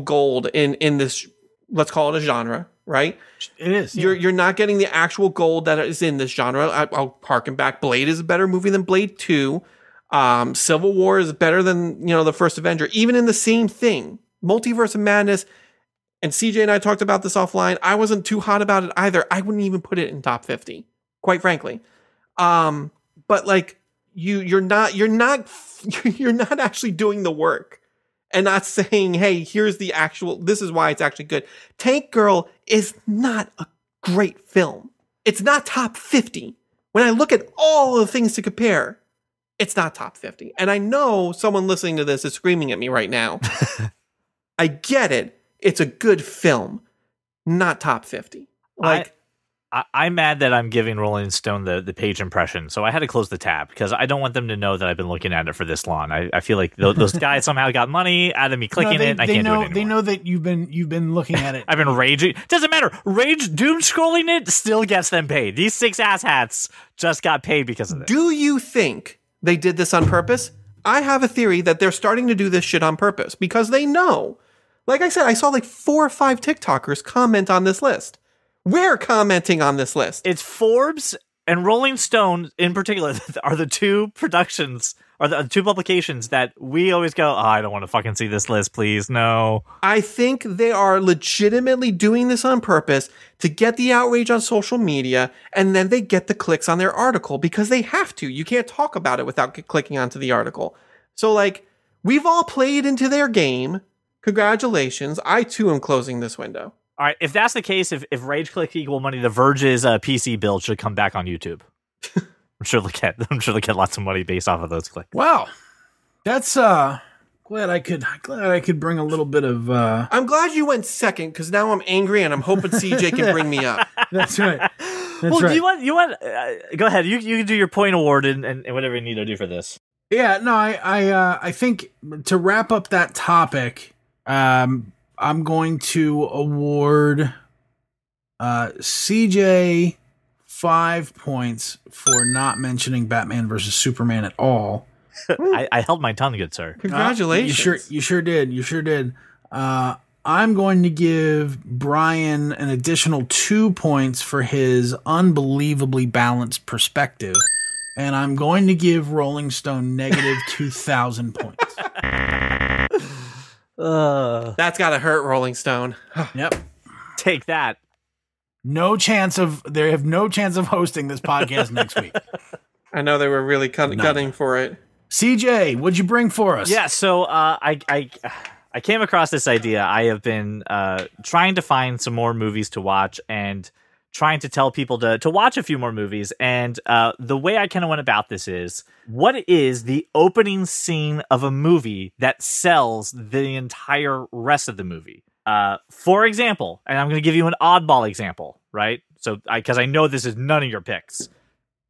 gold in this. Let's call it a genre, right? It is. Yeah. You're not getting the actual gold that is in this genre. I'll harken back. Blade is a better movie than Blade 2. Civil War is better than the first Avenger. Even in the same thing, Multiverse of Madness. And CJ and I talked about this offline. I wasn't too hot about it either. I wouldn't even put it in top 50, quite frankly. But like you're not actually doing the work and not saying, hey, here's the this is why it's actually good. Tank Girl is not a great film. It's not top 50. When I look at all the things to compare, it's not top 50. And I know someone listening to this is screaming at me right now. I get it. It's a good film, not top 50. Like, I'm mad that I'm giving Rolling Stone the page impression, so I had to close the tab because I don't want them to know that I've been looking at it for this long. I feel like those guys somehow got money out of me clicking it. And I can't do it anymore. They know that you've been looking at it. I've been raging. Doesn't matter. Doom scrolling it still gets them paid. These 6 asshats just got paid because of this. Do you think they did this on purpose? I have a theory that they're starting to do this shit on purpose because they know. Like I said, I saw like 4 or 5 TikTokers comment on this list. We're commenting on this list. It's Forbes and Rolling Stone in particular are the two productions or the 2 publications that we always go, I don't want to fucking see this list, please. No. I think they are legitimately doing this on purpose to get the outrage on social media, and then they get the clicks on their article because they have to. You can't talk about it without clicking onto the article. So like, we've all played into their game. Congratulations. I too am closing this window. All right. If that's the case, if rage clicks equal money, The Verge's PC build should come back on YouTube. I'm sure they'll get lots of money based off of those clicks. Wow. That's glad I could bring a little bit of I'm glad you went second because now I'm angry and I'm hoping CJ can bring me up. That's right. Well, right. you want go ahead. You can do your point award and whatever you need to do for this. Yeah, no, I think to wrap up that topic, I'm going to award CJ 5 points for not mentioning Batman versus Superman at all. I held my tongue, good sir. Congratulations. You sure did. I'm going to give Brian an additional 2 points for his unbelievably balanced perspective. And I'm going to give Rolling Stone negative 2,000 points. That's got to hurt, Rolling Stone. Yep. Take that. They have no chance of hosting this podcast next week. I know they were really gunning for it. CJ, what'd you bring for us? Yeah, so I came across this idea. I have been trying to find some more movies to watch and trying to tell people to watch a few more movies. And the way I kind of went about this is, what is the opening scene of a movie that sells the entire rest of the movie? For example, and I'm going to give you an oddball example, right? So, because I know this is none of your picks.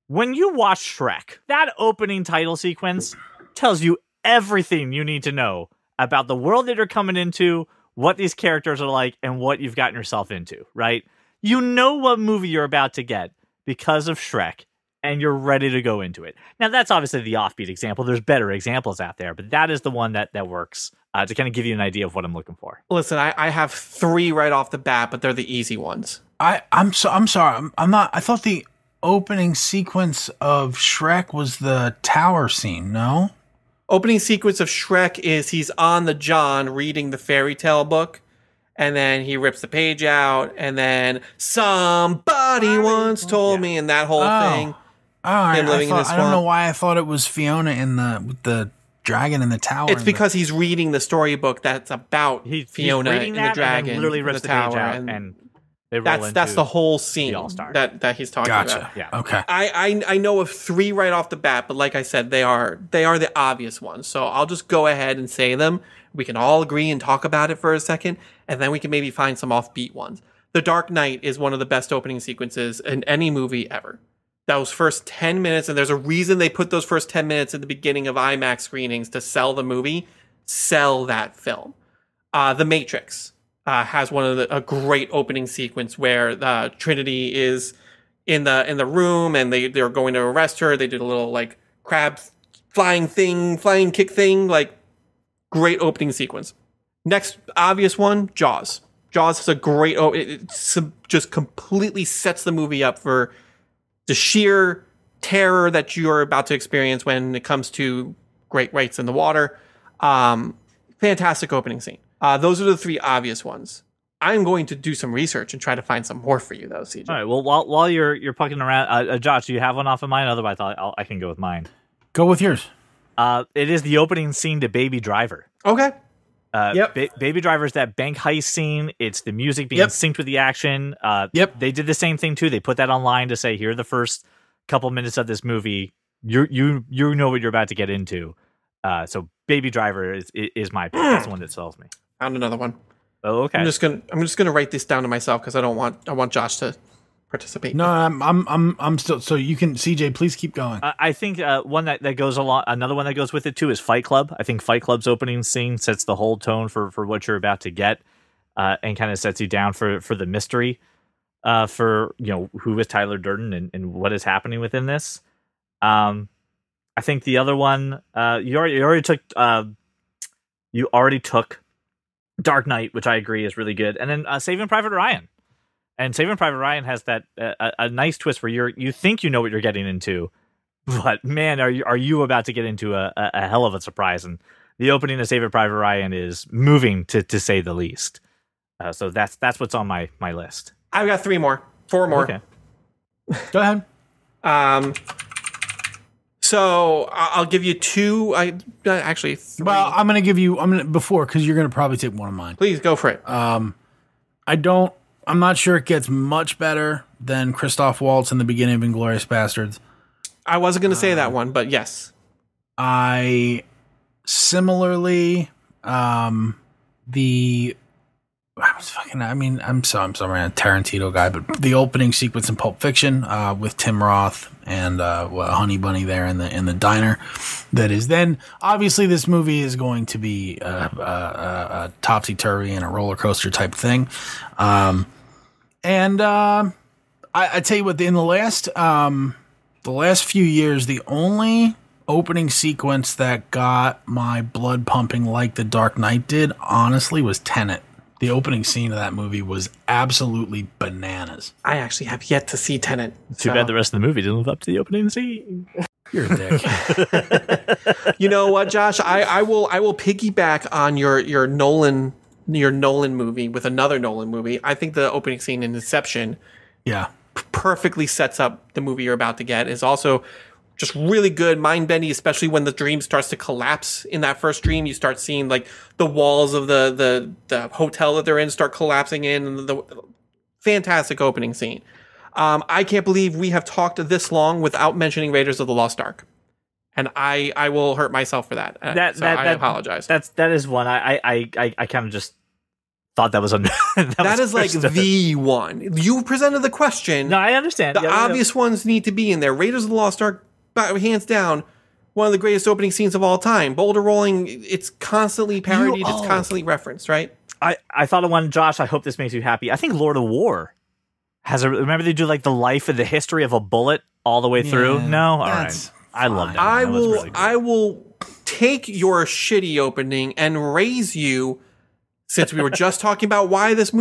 When you watch Shrek, that opening title sequence tells you everything you need to know about the world that you're coming into, what these characters are like, and what you've gotten yourself into, right? You know what movie you're about to get because of Shrek, and you're ready to go into it. Now, that's obviously the offbeat example. There's better examples out there, but that is the one that works to kind of give you an idea of what I'm looking for. Listen, I have 3 right off the bat, but they're the easy ones. I'm sorry. I'm not. I thought opening sequence of Shrek was the tower scene, no? Opening sequence of Shrek is he's on the John reading the fairy tale book, and then he rips the page out, and then somebody once told me, and that whole thing. Oh, I in the don't know swamp. why I thought it was Fiona with the dragon in the tower. It's because he's reading the storybook that's about Fiona he's reading and the dragon, and then literally in rips the the page tower, out, and they roll that's the whole scene the All-Star. that he's talking Gotcha. about. Yeah. Okay. I know of 3 right off the bat, but like I said, they are the obvious ones. So I'll just go ahead and say them. We can all agree and talk about it for a second, and then we can maybe find some offbeat ones. The Dark Knight is one of the best opening sequences in any movie ever. Those first 10 minutes, and there's a reason they put those first 10 minutes at the beginning of IMAX screenings to sell the movie, sell that film. The Matrix has a great opening sequence where Trinity is in the room and they're going to arrest her. They did a little like crab flying kick thing, like great opening sequence. Next obvious one, Jaws. Jaws has a great just completely sets the movie up for the sheer terror that you're about to experience when it comes to great whites in the water. Fantastic opening scene. Those are the 3 obvious ones. I'm going to do some research and try to find some more for you, though, CJ. All right. Well, while you're pucking around, Josh, do you have one off of mine? Otherwise, I can go with mine. Go with yours. It is the opening scene to Baby Driver. Okay. Yep. Baby Driver is that bank heist scene. It's the music being synced with the action. Yep. They did the same thing too. They put that online to say, here are the first couple minutes of this movie. You know what you're about to get into. So Baby Driver is my pick. That's the one that sells me. Found another one. Oh, okay. I'm just gonna write this down to myself because I want Josh to participate. No, I'm still. So you can, CJ. Please keep going. I think one that goes along. Another one that goes with it too is Fight Club. I think Fight Club's opening scene sets the whole tone for what you're about to get, and kind of sets you down for the mystery, for who is Tyler Durden and what is happening within this. I think the other one you already took Dark Knight, which I agree is really good, and then Saving Private Ryan. And Saving Private Ryan has that a nice twist where you think you know what you're getting into, but man, are you about to get into a hell of a surprise? And the opening of Saving Private Ryan is moving to say the least. So that's what's on my list. I've got 4 more. Okay, Go ahead. So I'll give you 2. Actually 3. Well, I'm gonna give you. Before because you're gonna probably take one of mine. Please go for it. I'm not sure it gets much better than Christoph Waltz in the beginning of Inglourious Bastards. I wasn't going to say that one, but yes. I similarly I'm sorry, I'm a Tarantino guy, but the opening sequence in Pulp Fiction with Tim Roth and Honey Bunny there in the diner, that is then obviously this movie is going to be a topsy turvy and a roller coaster type thing, and I tell you what, in the last few years, the only opening sequence that got my blood pumping like The Dark Knight did, honestly, was Tenet. The opening scene of that movie was absolutely bananas. I actually have yet to see Tenet. Too bad the rest of the movie didn't live up to the opening scene. You're a dick. You know what, Josh? I will piggyback on your Nolan movie with another Nolan movie. I think the opening scene in Inception, Yeah. perfectly sets up the movie you're about to get. Is also just really good, mind-bending, especially when the dream starts to collapse. In that first dream, you start seeing like the walls of the hotel that they're in start collapsing in, and the fantastic opening scene. I can't believe we have talked this long without mentioning Raiders of the Lost Ark. And I will hurt myself for that. I apologize. That is one I kind of just thought that was that is like the one. You presented the question. No, I understand. The obvious ones need to be in there. Raiders of the Lost Ark, hands down, one of the greatest opening scenes of all time. Boulder rolling, it's constantly parodied, it's constantly referenced, right? I thought of one, Josh. I hope this makes you happy. I think Lord of War has remember they do like the life and the history of a bullet all the way through? No? All right. I love that. I will take your shitty opening and raise you since we were just talking about why this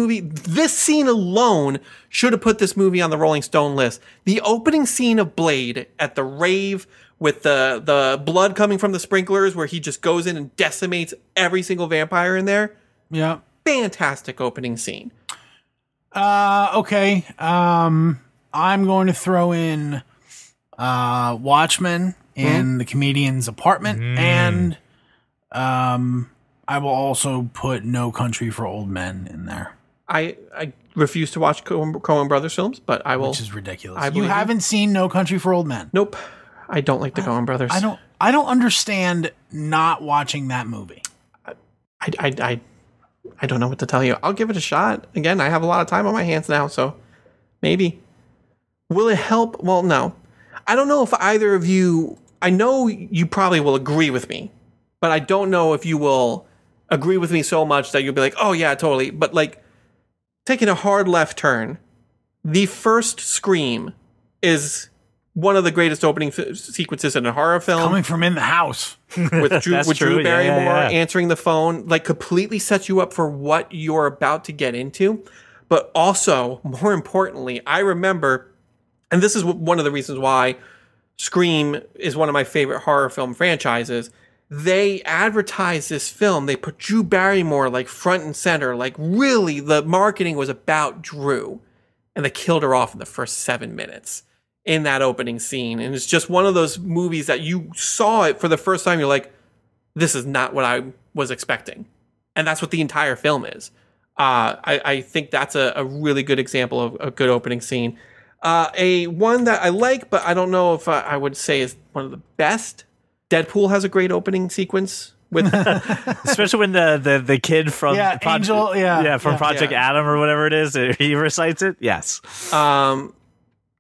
scene alone should have put this movie on the Rolling Stone list. The opening scene of Blade at the rave with the blood coming from the sprinklers, where he just goes in and decimates every single vampire in there. Yeah. Fantastic opening scene. Okay. I'm going to throw in Watchmen in the comedian's apartment, and I will also put No Country for Old Men in there. I refuse to watch Coen Brothers films, but I will. Which is ridiculous. You haven't seen No Country for Old Men? Nope. I don't like the Coen Brothers. I don't understand not watching that movie. I don't know what to tell you. I'll give it a shot. Again, I have a lot of time on my hands now, so maybe. Will it help? Well, no. I don't know if either of you... I know you probably will agree with me, but I don't know if you will agree with me so much that you'll be like, oh yeah, totally. But like, taking a hard left turn, the first Scream is one of the greatest opening sequences in a horror film. Coming from in the house. with Drew Barrymore answering the phone, like, completely sets you up for what you're about to get into. But also, more importantly, I remember, and this is one of the reasons why Scream is one of my favorite horror film franchises. They advertised this film. They put Drew Barrymore like front and center. Like, really, the marketing was about Drew. And they killed her off in the first 7 minutes in that opening scene. And it's just one of those movies that you saw it for the first time. You're like, this is not what I was expecting. And that's what the entire film is. I think that's a really good example of a good opening scene. One that I like, but I don't know if I would say is one of the best. Deadpool has a great opening sequence with, especially when the kid from Project Adam or whatever it is, he recites it. Yes.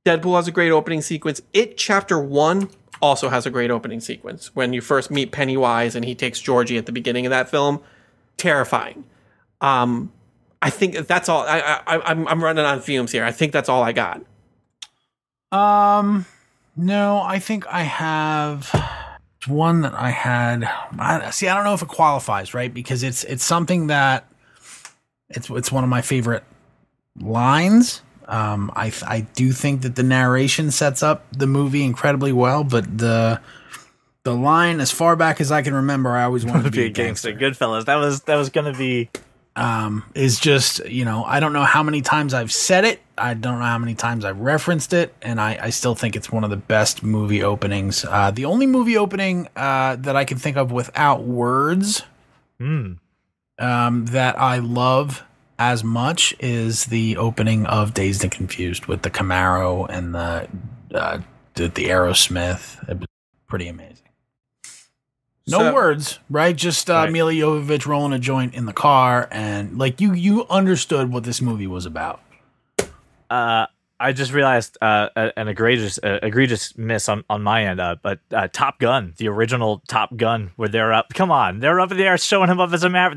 Deadpool has a great opening sequence. It Chapter 1 also has a great opening sequence when you first meet Pennywise and he takes Georgie at the beginning of that film. Terrifying. I think that's all. I'm running on fumes here. I think that's all I got. No, I think I have one that I had. I don't know if it qualifies, right? Because it's something that it's one of my favorite lines. I do think that the narration sets up the movie incredibly well, but the line, as far back as I can remember, I always wanted to be a gangster. Goodfellas. That was going to be. Is just, I don't know how many times I've said it. I don't know how many times I've referenced it. And I still think it's one of the best movie openings. The only movie opening that I can think of without words that I love as much is the opening of Dazed and Confused with the Camaro and the Aerosmith. It was pretty amazing. No words, right? Just Mila Jovovich rolling a joint in the car, and like you understood what this movie was about. I just realized an egregious miss on my end, but Top Gun, the original Top Gun, where they're up. Come on, they're up there showing him up as a maverick.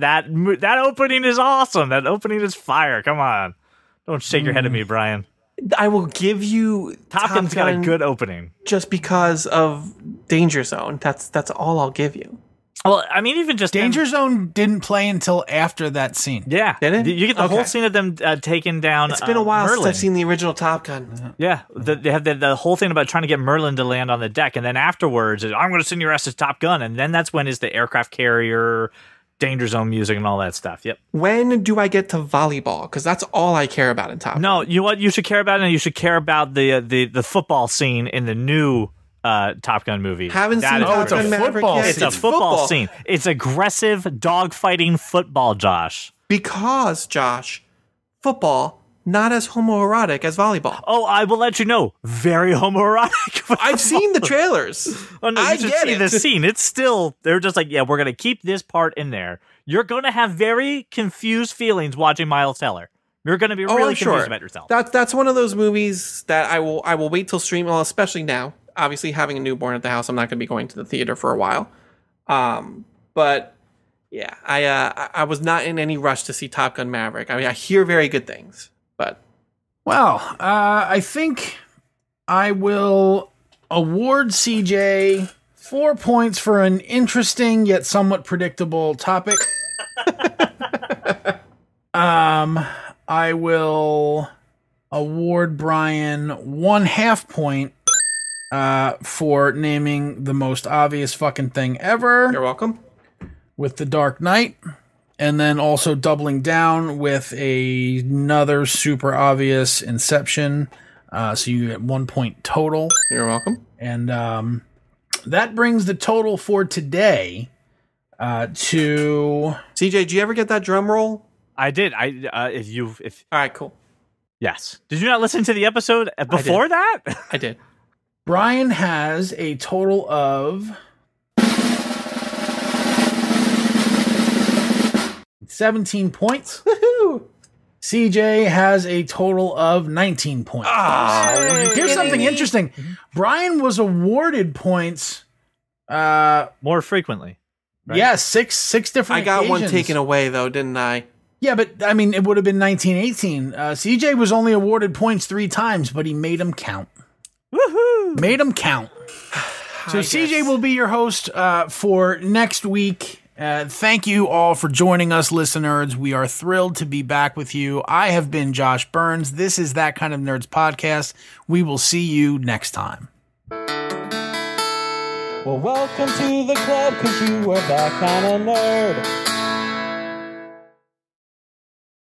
That opening is awesome. That opening is fire. Come on, don't shake your head at me, Brian. I will give you Top Gun's got a good opening just because of Danger Zone. That's all I'll give you. Well, I mean, even just Danger Zone didn't play until after that scene. Yeah, did it? You get the whole scene of them taking down. It's been a while Merlin. since I've seen the original Top Gun. Yeah, they have the whole thing about trying to get Merlin to land on the deck, and then afterwards, I'm going to send your ass to Top Gun, and then that's when is the aircraft carrier, Danger Zone music, and all that stuff. Yep. When do I get to volleyball? Because that's all I care about in Top Gun. No, you know what you should care about, and you should care about the football scene in the new Top Gun movie. Haven't seen Top Gun Maverick yet. It's a football scene. It's aggressive dogfighting football, Josh. Because, Josh, football not as homoerotic as volleyball. Oh, I will let you know. Very homoerotic. I've seen the trailers. Oh, no, you should see the scene. It's still, they're just like, yeah, we're going to keep this part in there. You're going to have very confused feelings watching Miles Teller. You're going to be really confused about yourself. That's one of those movies that I will wait till stream, well, especially now. Obviously, having a newborn at the house, I'm not going to be going to the theater for a while. But yeah, I was not in any rush to see Top Gun Maverick. I mean, I hear very good things, but I think I will award CJ 4 points for an interesting yet somewhat predictable topic. I will award Brian 1/2 point for naming the most obvious fucking thing ever. You're welcome. With The Dark Knight. And then also doubling down with another super obvious Inception. So you get 1 point total. You're welcome. And that brings the total for today to... CJ, did you ever get that drum roll? I did. All right, cool. Yes. Did you not listen to the episode before that? I did. Brian has a total of 17 points. Woohoo! CJ has a total of 19 points. Here's something interesting. Brian was awarded points more frequently. Right? Yeah, six different I got occasions. one taken away, though, didn't I? Yeah, but, I mean, it would have been 1918. CJ was only awarded points 3 times, but he made them count. Woohoo! Made them count. So CJ will be your host for next week. Thank you all for joining us, listeners. We are thrilled to be back with you. I have been Josh Burns. This is That Kind of Nerds podcast. We will see you next time. Well, welcome to the club, 'cause you are that kind of nerd.